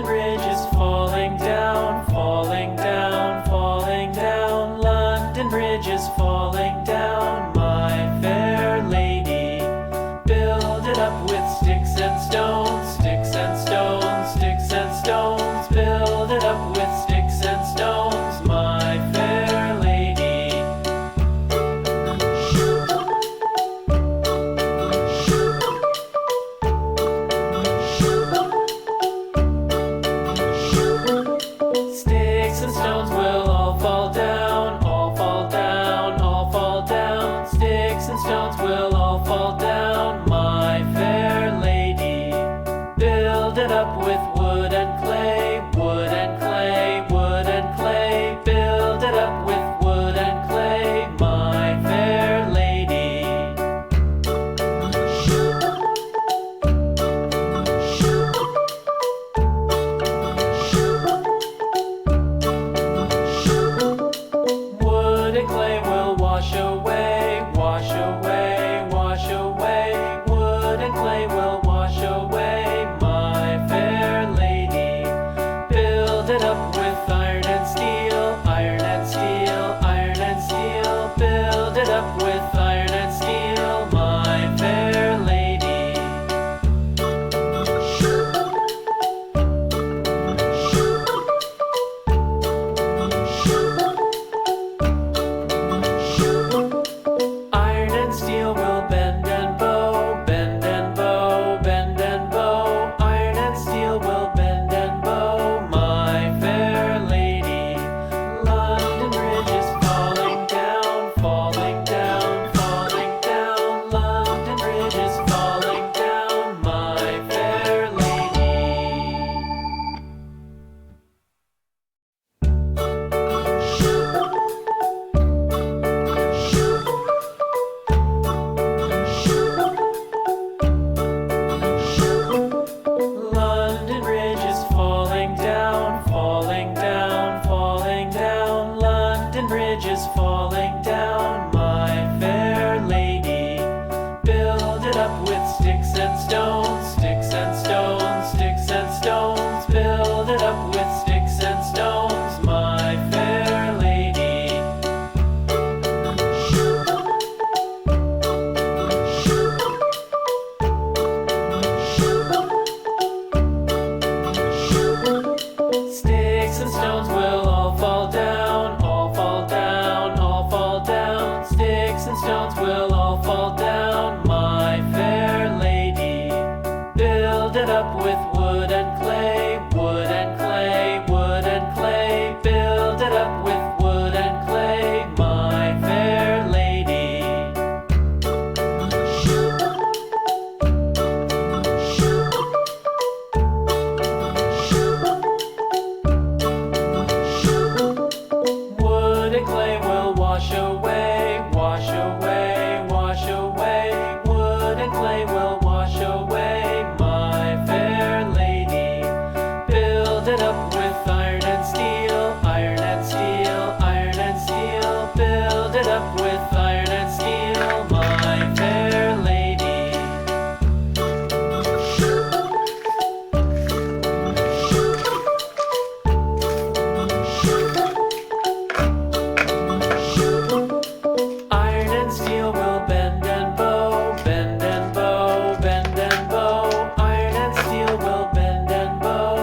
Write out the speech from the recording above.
Bridge is falling down, falling down, falling down. London Bridge is falling down, my fair lady. Build it up with sticks and stones, sticks and stones, sticks and stones. Build it up with sticks and stones, my fair lady. Sticks and stones will all fall down, all fall down, all fall down. Sticks and stones will all fall down, my fair lady. Build it up with wood and clay.